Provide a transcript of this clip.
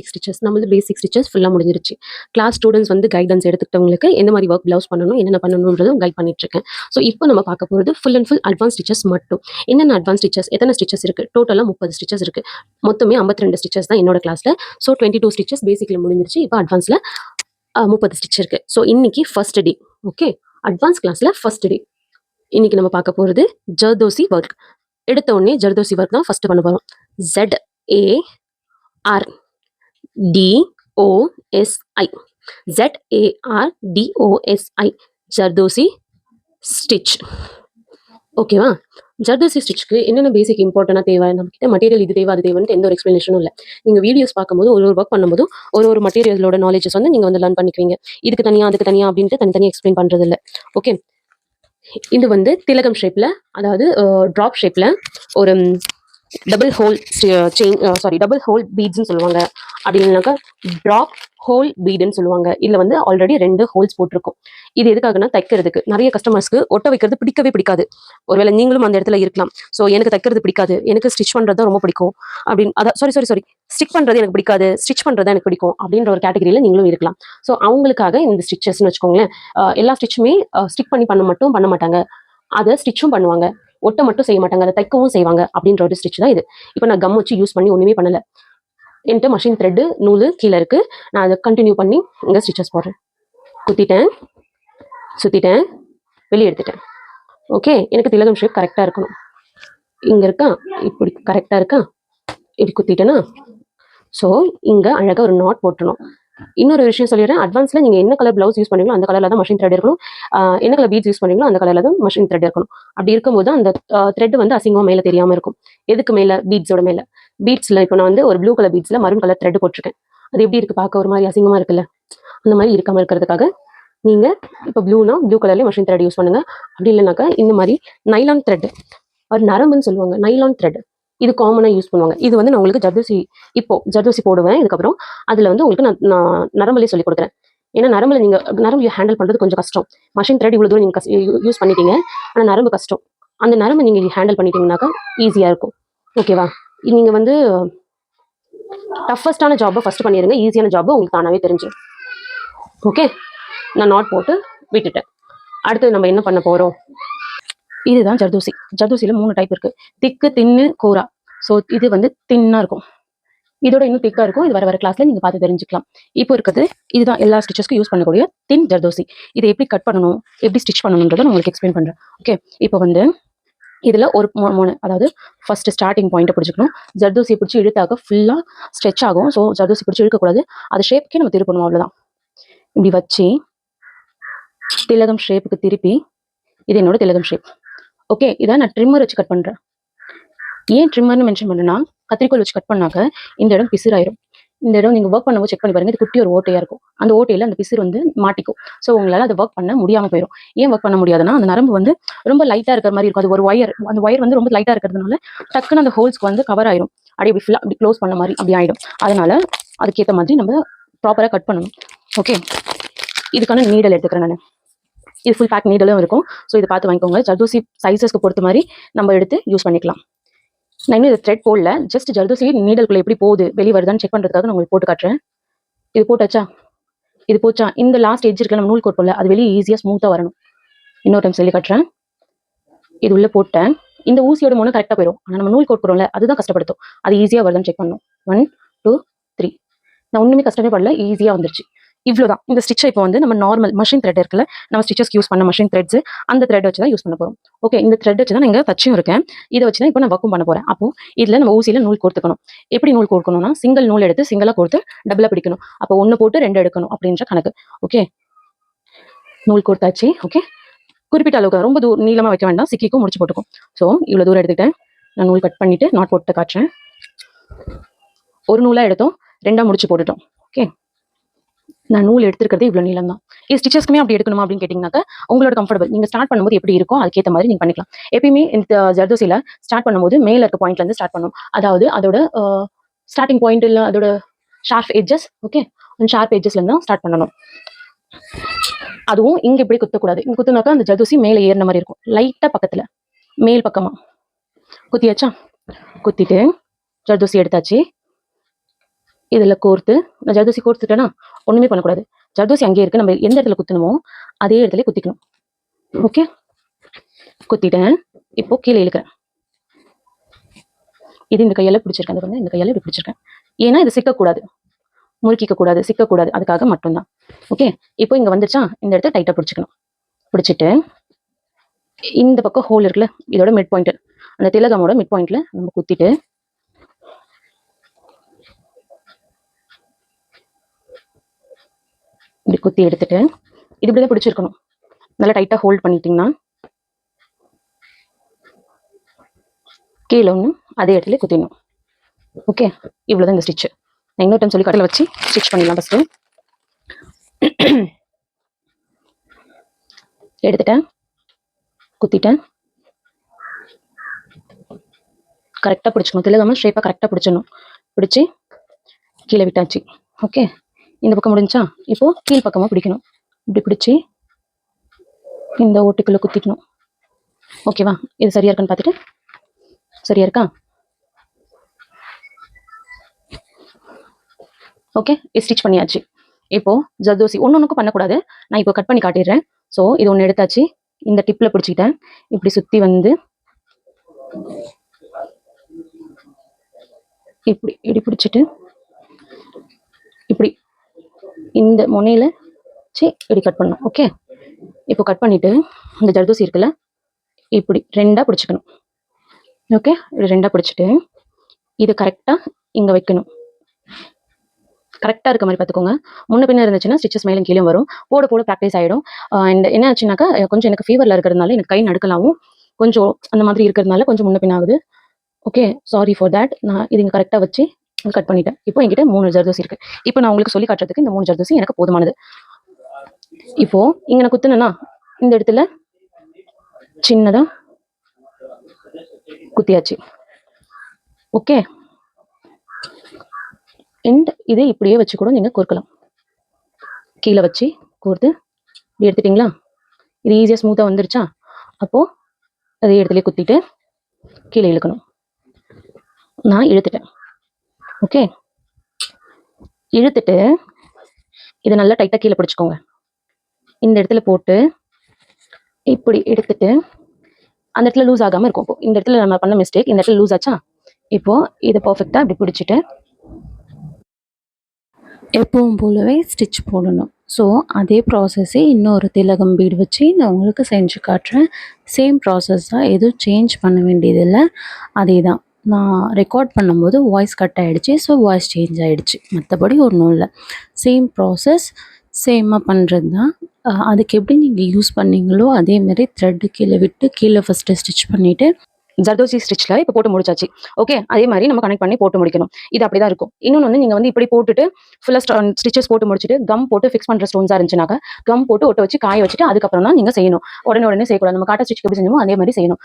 Stitches நம்மளது பேசிக் stitches ஃபுல்லாக முடிஞ்சிருச்சு. கிளாஸ் ஸ்டூடெண்ட்ஸ் வந்து கைடன்ஸ் எடுத்துக்கிட்டவங்களுக்கு எந்த மாதிரி ஒர்க் ப்ளவுஸ் பண்ணணும், என்னென்ன பண்ணணுன்றதும் கைட் பண்ணிட்டுருக்கேன். ஸோ இப்போ நம்ம பார்க்க போகிறது full and full advance stitches மட்டும். என்னென்ன அட்வான்ஸ் ஸ்டிச்சஸ், எத்தனை ஸ்டிச்சஸ் இருக்குது, டோட்டலாக 30 ஸ்டிச்சஸ் இருக்குது. மொத்தமே 52 ஸ்டிச்சஸ் தான் என்னோட கிளாஸில். ஸோ 22 ஸ்டிச்சஸ் பேசிக்கில் முடிஞ்சிருச்சு. இப்போ அட்வான்ஸில் 30 ஸ்டிச் இருக்குது. ஸோ இன்னைக்கு ஃபர்ஸ்ட் டே. ஓகே, அட்வான்ஸ் கிளாஸில் ஃபர்ஸ்ட் டே. இன்னைக்கு நம்ம பார்க்க போகிறது ஜர்தோசி ஒர்க். எடுத்த உடனே ஜர்தோசி ஒர்க் தான் ஃபர்ஸ்ட் பண்ண போகிறோம். ZARDOSI ZARDOSI zardozi stitch. ஓகேவா? ஜர்தோசி ஸ்டிச்சுக்கு என்னென்ன பேசிக் இம்பார்ட்டண்டாக தேவை, நம்மகிட்ட மெட்டீரியல் இது தேவை அது தேவைன்னு எந்த ஒரு எக்ஸ்பிளனேஷனும் இல்லை. நீங்கள் வீடியோஸ் பார்க்கும்போது ஒரு ஒர்க் பண்ணும்போது ஒரு மெட்டீரியலோட நாலேஜஸ் வந்து நீங்கள் வந்து லேர்ன் பண்ணிக்குவீங்க. இதுக்கு தனியாக அதுக்கு தனியாக அப்படின்ட்டு தனித்தனியாக எக்ஸ்பிளைன் பண்ணுறது இல்லை. ஓகே, இது வந்து திலகம் ஷேப்பில், அதாவது ட்ராப் ஷேப்பில் ஒரு டபுள் ஹோல் டபுள் ஹோல் பீட்ஸ்ன்னு சொல்லுவாங்க. அப்படி இல்லைனாக்கா ட்ராப் ஹோல் பீடுன்னு சொல்லுவாங்க. இதில் வந்து ஆல்ரெடி 2 ஹோல்ஸ் போட்டிருக்கும். இது எதுக்காகனா தைக்கிறதுக்கு. நிறைய கஸ்டமர்ஸ்க்கு ஒட்ட வைக்கிறது பிடிக்கவே பிடிக்காது. ஒருவேளை நீங்களும் அந்த இடத்துல இருக்கலாம். ஸோ எனக்கு தைக்கிறது பிடிக்காது, எனக்கு ஸ்டிச் பண்ணுறது தான் ரொம்ப பிடிக்கும் அப்படின்னு, அதான் சாரி ஸ்டிச் பண்ணுறது எனக்கு பிடிக்காது, ஸ்டிச் பண்ணுறது எனக்கு பிடிக்கும் அப்படின்ற ஒரு கேட்டகரியில் நீங்களும் இருக்கலாம். ஸோ அவங்களுக்காக இந்த ஸ்டிச்சஸ்ன்னு வச்சுக்கோங்களேன். எல்லா ஸ்டிச்சுமே ஸ்டிக் மட்டும் பண்ண மாட்டாங்க, அதை ஸ்டிச்சும் பண்ணுவாங்க. ஒட்ட மட்டும் செய்ய மாட்டாங்க, அதை தைக்கவும் செய்வாங்க அப்படின்ற ஒரு ஸ்டிச் தான் இது. இப்போ நான் கம் வச்சு யூஸ் பண்ணி ஒன்றுமே பண்ணலை. என்கிட்ட மஷின் த்ரெட்டு நூல் கீழே இருக்குது. நான் அதை கண்டினியூ பண்ணி இங்கே ஸ்டிச்சஸ் போடுறேன். குத்திட்டேன், சுற்றிட்டேன், வெளியே எடுத்துட்டேன். ஓகே, எனக்கு திலகம் ஷேப் கரெக்டாக இருக்கணும். இங்கே இருக்கா, இப்படி கரெக்டாக இருக்கா, இப்படி குத்திட்டேன்னா ஸோ இங்கே அழகாக ஒரு நாட் போட்டுணும். இன்னொரு விஷயம் சொல்லிடுறேன், அட்வான்ஸில் நீங்கள் என்ன கலர் ப்ளவுஸ் யூஸ் பண்ணுவீங்களோ அந்த கலரில் தான் மஷின் த்ரெட் இருக்கணும். என்ன கலர் பீட்ஸ் யூஸ் பண்ணுவீங்களோ அந்த கலரில் தான் மஷின் த்ரெட் இருக்கணும். அப்படி இருக்கும்போது அந்த த்ரெட் வந்து அசிங்கமாக மேலே தெரியாமல் இருக்கும். எதுக்கு மேலே? பீட்ஸோட மேலே. பீட்ஸில் இப்போ நான் வந்து ஒரு ப்ளூ கலர் பீட்ஸில் மரூன் கலர் த்ரெட் போட்டிருக்கேன். அது எப்படி இருக்குது, பார்க்க ஒரு மாதிரி அசிங்கமாக இருக்குல்ல? அந்த மாதிரி இருக்காமல் இருக்கிறதுக்காக நீங்கள் இப்போ ப்ளூனா ப்ளூ கலர்லேயே மஷின் த்ரெட் யூஸ் பண்ணுங்கள். அப்படி இல்லைனாக்கா இந்த மாதிரி நைலான் த்ரெட், ஒரு நரம்புன்னு சொல்லுவாங்க, நைலான் த்ரெட், இது காமனாக யூஸ் பண்ணுவாங்க. இது வந்து நான் உங்களுக்கு ஜர்தோசி போடுவேன். இதுக்கப்புறம் அதில் வந்து உங்களுக்கு நான் நரம்புலேயே சொல்லி கொடுக்குறேன். ஏன்னா நரம்பு ஹேண்டில் பண்ணுறது கொஞ்சம் கஷ்டம். மஷின் த்ரெட் இவ்வளோ தூரம் நீங்கள் யூஸ் பண்ணிட்டீங்க, ஆனால் நரம்பு கஷ்டம். அந்த நரம்பு நீங்கள் ஹேண்டில் பண்ணிட்டீங்கன்னாக்கா ஈஸியாக இருக்கும். ஓகேவா? நீங்கள் வந்து டஃபஸ்டான ஜாப்பை ஃபஸ்ட்டு பண்ணிடுங்க, ஈஸியான ஜாப்பு உங்களுக்கு தானாகவே தெரிஞ்சிடும். ஓகே, நான் நாட் போட்டு விட்டுட்டேன். அடுத்து நம்ம என்ன பண்ண போகிறோம்? இதுதான் ஜர்தோசி. ஜர்தோசியில் 3 டைப் இருக்குது. திக்கு, தின்னு, கோரா. ஸோ இது வந்து தின்னாக இருக்கும், இதோட இன்னும் திக்காக இருக்கும். இது வர கிளாஸில் நீங்கள் பார்த்து தெரிஞ்சுக்கலாம். இப்போ இருக்கிறது இதுதான் எல்லா ஸ்டிச்சஸ்க்கும் யூஸ் பண்ணக்கூடிய தின் ஜர்தோசி. இதை எப்படி கட் பண்ணணும், எப்படி ஸ்டிச் பண்ணணுன்றதை நான் உங்களுக்கு எக்ஸ்பிளைன் பண்ணுறேன். ஓகே, இப்போ வந்து இதில் ஒரு 3 அதாவது ஃபர்ஸ்ட் ஸ்டார்டிங் பாயிண்ட்டை பிடிச்சிக்கணும். ஜர்தோசியை பிடிச்சி இழுத்தாக ஃபுல்லாக ஸ்ட்ரெச் ஆகும். ஸோ ஜர்தோசி பிடிச்சி இழுக்கக்கூடாது, அது ஷேப்புக்கே நம்ம திருப்பணும், அவ்வளோதான். இப்படி வச்சு திலகம் ஷேப்புக்கு திருப்பி, இது என்னோட திலகம் ஷேப். ஓகே, இதை நான் ட்ரிம்மர் வச்சு கட் பண்ணுறேன். ஏன் ட்ரிம்மர்னு மென்ஷன் பண்ணுன்னா, கத்திரிக்கோல் வச்சு கட் பண்ணாக்க இந்த இடம் பிசிறாயிரும். இந்த இடம் நீங்கள் ஒர்க் பண்ணும்போது செக் பண்ணி பாருங்க, இது குட்டி ஒரு ஓட்டையாக இருக்கும். அந்த ஓட்டையில் அந்த பிசிறு வந்து மாட்டிக்கும். ஸோ உங்களால் அதை ஒர்க் பண்ண முடியாமல் போயிடும். ஏன் ஒர்க் பண்ண முடியாதுன்னா, அந்த நரம்பு வந்து ரொம்ப லைட்டாக இருக்கிற மாதிரி இருக்கும். அது ஒரு ஒயர், அந்த ஒயர் வந்து ரொம்ப லைட்டாக இருக்கிறதுனால டக்குன்னு அந்த ஹோல்ஸ்க்கு வந்து கவர் ஆயிரும். அப்படி ஃபுல்லாக அப்படி க்ளோஸ் பண்ண மாதிரி அப்படி ஆகிடும். அதனால அதுக்கேற்ற மாதிரி நம்ம ப்ராப்பராக கட் பண்ணணும். ஓகே, இதுக்கான நீடல் எடுத்துக்கிறேன் நான். இது ஃபுல் பேக் நீடலும் இருக்கும். ஸோ இதை பார்த்து வாங்கிக்கோங்க. ஜர்தோசி சைஸஸ்க்கு பொறுத்த மாதிரி நம்ம எடுத்து யூஸ் பண்ணிக்கலாம். நான் இன்னும் இது த்ரெட் போடல, ஜஸ்ட் ஜர்தோசி நீடலுக்குள்ள எப்படி போகுது, வெளியே வருதான்னு செக் பண்ணுறதுக்காக நான் உங்களுக்கு போட்டு காட்டுறேன். இது போட்டாச்சா, இது போச்சா, இந்த லாஸ்ட் எட்ஜ் இருக்க நம்ம நூல் கோட் போடல, அது வெளியே ஈஸியாக ஸ்மூத்தாக வரணும். இன்னொரு டைம் சொல்லி காட்டுறேன். இது உள்ளே போட்டேன், இந்த ஊசியோட மூணு கரெக்டாக போயிடும். ஆனால் நம்ம நூல் கோட் போடுறோம்ல, அதுதான் கஷ்டப்படுத்தும். அது ஈஸியாக வருதான்னு செக் பண்ணணும். 1 2 3. நான் ஒன்றுமே கஷ்டமே படல, ஈஸியாக வந்துருச்சு. இவ்வளோதான். இந்த ஸ்டிச்சை இப்போ வந்து நம்ம நார்மல் மஷின் த்ரெட் இருக்குல்ல, நம்ம ஸ்டிச்சஸ்க்கு யூஸ் பண்ண மஷின் த்ரெட்ஸ், அந்த த்ரெட் வச்சு தான் யூஸ் பண்ண போகிறோம். ஓகே, இந்த த்ரெட் வச்சு தான் நான் இங்கே தச்சும் இருக்கேன். இதை வச்சு தான் இப்போ நான் ஒர்க்கும் பண்ண போகிறேன். அப்போ இதில் நம்ம ஊசியில் நூல் கோர்த்துக்கணும். எப்படி நூல் கோர்க்கணும்னா, சிங்கிள் நூல் எடுத்து சிங்கிளாக கோர்த்து டபுளாக பிடிக்கணும். அப்போ 1 போட்டு 2 எடுக்கணும் அப்படின்ற கணக்கு. ஓகே, நூல் கோர்த்தாச்சு. ஓகே, குறிப்பிட்ட அளவுக்கு ரொம்ப நீளமாக வைக்க வேண்டாம், சிக்கிக்கும் முடிச்சு போட்டுக்கும். ஸோ இவ்வளோ தூரம் எடுத்துக்கிட்டேன். நான் நூல் கட் பண்ணிவிட்டு நாட் போட்டு காட்டுறேன். ஒரு நூலாக எடுத்தோம், 2ஆக முடிச்சு போட்டுட்டோம். ஓகே, நான் நூல் எடுத்துருக்கிறது இவ்வளோ நீளம் தான். இது ஸ்டிச்சஸ்க்குமே அப்படி எடுக்கணுமா அப்படின்னு கேட்டிங்கனாக்கா உங்களோட கம்ஃபர்டபுள். நீங்கள் ஸ்டார்ட் பண்ணும்போது எப்படி இருக்கும் அதுக்கேற்ற மாதிரி நீங்கள் பண்ணிக்கலாம். எப்பயுமே இந்த ஜர்தோசியில் ஸ்டார்ட் பண்ணும்போது மேலே இருக்க பாயிண்ட்லேருந்து ஸ்டார்ட் பண்ணணும். அதாவது அதோட ஸ்டார்டிங் பாயிண்ட் இல்லை, அதோட ஷார்ப் எட்ஜஸ். ஓகே, அந்த ஷார்ப் எட்ஜஸ்லேருந்து தான் ஸ்டார்ட் பண்ணணும். அதுவும் இங்கே இப்படி குத்தக்கூடாது. இங்கே குத்துனாக்கா அந்த ஜர்தோசி மேலே ஏறின மாதிரி இருக்கும். லைட்டாக பக்கத்தில் மேல் பக்கமாக குத்தியாச்சா, குத்திட்டு ஜர்தோசி எடுத்தாச்சு. இதில் கோர்த்து நான் ஜர்தோசி கோர்த்துட்டேன்னா ஒன்றுமே பண்ணக்கூடாது. ஜர்தோசி அங்கேயே இருக்குது, நம்ம எந்த இடத்துல குத்தணுமோ அதே இடத்துல குத்திக்கணும். ஓகே, குத்திட்டேன். இப்போ கீழே இழுக்கிறேன். இது இந்த கையால் பிடிச்சிருக்கேன், அது இந்த கையால் இப்படி பிடிச்சிருக்கேன். ஏன்னா இது சிக்கக்கூடாது, முறுக்கிக்க கூடாது, சிக்கக்கூடாது, அதுக்காக மட்டும்தான். ஓகே, இப்போ இங்கே வந்துச்சா, இந்த இடத்த டைட்டாக பிடிச்சிக்கணும். பிடிச்சிட்டு இந்த பக்கம் ஹோல் இருக்குல்ல, இதோட மிட் பாயிண்ட், அந்த திலகமோட மிட் பாயிண்ட்ல நம்ம குத்திட்டு இப்படி குத்தி எடுத்துட்டு இது இப்படிதான் பிடிச்சிருக்கணும். நல்லா டைட்டா ஹோல்ட் பண்ணிட்டீங்கன்னா கீழே ஒன்று அதே இடத்துல குத்திடணும். ஓகே, இவ்வளோதான் இந்த ஸ்டிச். நான் இன்னொரு டைம் சொல்லி கடையில் வச்சு ஸ்டிச் பண்ணிடலாம். ஃபஸ்ட்டு எடுத்துட்டேன், குத்திட்டேன், கரெக்டாக பிடிச்சிக்கணும். திலகமாக ஷேப்பாக கரெக்டாக பிடிச்சிடணும். பிடிச்சி கீழே விட்டாச்சு. ஓகே, இந்த பக்கம் முடிஞ்சா இப்போ கீழ் பக்கமாக பிடிக்கணும். இப்படி பிடிச்சி இந்த ஓட்டுக்குள்ளே குத்திக்கணும். ஓகேவா, இது சரியா இருக்கான்னு பார்த்துட்டு, சரியா இருக்கா? ஓகே, ஸ்டிச் பண்ணியாச்சு. இப்போ ஜர்தோசி ஒன்னொன்னுக்கும் பண்ணக்கூடாது, நான் இப்போ கட் பண்ணி காட்டிடுறேன். ஸோ இது ஒன்று எடுத்தாச்சு, இந்த டிப்ல பிடிச்சிக்கிட்டேன், இப்படி சுற்றி வந்து இப்படி இப்படி பிடிச்சிட்டு இப்படி இந்த முனையில இப்படி கட் பண்ணணும். ஓகே, இப்போ கட் பண்ணிட்டு இந்த ஜர்தோசி இருக்குல்ல, இப்படி ரெண்டா பிடிச்சிக்கணும். ஓகே, இப்படி ரெண்டா பிடிச்சிட்டு இது கரெக்டா இங்க வைக்கணும். கரெக்டாக இருக்க மாதிரி பார்த்துக்கோங்க. முன்ன பின்ன இருந்துச்சுன்னா ஸ்டிச்சஸ் மேலும் கீழே வரும். போட போட ப்ராக்டிஸ் ஆகிடும். அண்ட் என்ன ஆச்சுனாக்கா, கொஞ்சம் எனக்கு ஃபீவரில் இருக்கிறதுனால எனக்கு கை நடுக்கலாவும் கொஞ்சம் அந்த மாதிரி இருக்கிறதுனால கொஞ்சம் முன்ன பின் ஆகுது. Okay, sorry for that. நான் இது இங்கே கரெக்டாக வச்சு கட் பண்ணிட்டேன். இப்போ என்கிட்ட 3 ஜர்தோசி இருக்குது. இப்போ நான் உங்களுக்கு சொல்லி காட்டுறதுக்கு இந்த 3 ஜர்தோசி எனக்கு போதுமானது. இப்போ இங்கே நான் குத்துனேன்னா இந்த இடத்துல சின்னதாக குத்தியாச்சு. ஓகே, அண்ட் இதை இப்படியே வச்சு கூட நீங்கள் கோர்க்கலாம். கீழே வச்சு கோர்த்து இப்படி எடுத்துட்டிங்களா, இது ஈஸியாக ஸ்மூத்தாக வந்துருச்சா? அப்போது அதே இடத்துல குத்திட்டு கீழே இழுக்கணும். நான் இழுத்துட்டேன். ஓகே, இழுத்துட்டு இதை நல்லா டைட்டாக கீழே பிடிச்சிக்கோங்க. இந்த இடத்துல போட்டு இப்படி எடுத்துட்டு அந்த இடத்துல லூஸ் ஆகாமல் இருக்கும். இப்போ இந்த இடத்துல நம்ம பண்ண மிஸ்டேக், இந்த இடத்துல லூஸ் ஆச்சா? இப்போது இதை பர்ஃபெக்டாக இப்படி பிடிச்சிட்டு எப்பவும் போலவே ஸ்டிச் போடணும். ஸோ அதே ப்ராசஸே இன்னொரு திலகம் பீடு வச்சு நான் உங்களுக்கு செஞ்சு காட்டுறேன். சேம் ப்ராசஸ் தான், எதுவும் சேஞ்ச் பண்ண வேண்டியதில்லை, அதே தான். நான் ரெக்கார்ட் பண்ணும்போது வாய்ஸ் கட் ஆகிடுச்சு, ஸோ வாய்ஸ் சேஞ்ச் ஆகிடுச்சு, மற்றபடி ஒன்றும் இல்லை. சேம் ப்ராசஸ், சேமாக பண்ணுறது தான். அதுக்கு எப்படி நீங்கள் யூஸ் பண்ணீங்களோ அதேமாதிரி த்ரெட்டு கீழே விட்டு கீழே ஃபஸ்ட்டு ஸ்டிச் பண்ணிவிட்டு ஜர்தோசி ஸ்டிச்சில் இப்போ போட்டு முடிச்சாச்சு. ஓகே, அதே மாதிரி நம்ம கனெக்ட் பண்ணி போட்டு முடிக்கணும். இது அப்படி தான் இருக்கும். இன்னொன்று வந்து நீங்கள் வந்து இப்படி போட்டுட்டு ஃபுல்லாக ஸ்டிச்சஸ் போட்டு முடிச்சுட்டு கம் போட்டு ஃபிக்ஸ் பண்ணுற ஸ்டோன்ஸாக இருந்துச்சுனாக்கா கம் போட்டு ஒட்ட வச்சு காய வச்சுட்டு அதுக்கப்புறம் தான் நீங்கள் செய்யணும். உடனே செய்யக்கூடாது. நம்ம காட்ட ஸ்டிச் எப்படி செஞ்சோமோ அதே மாதிரி செய்யணும்.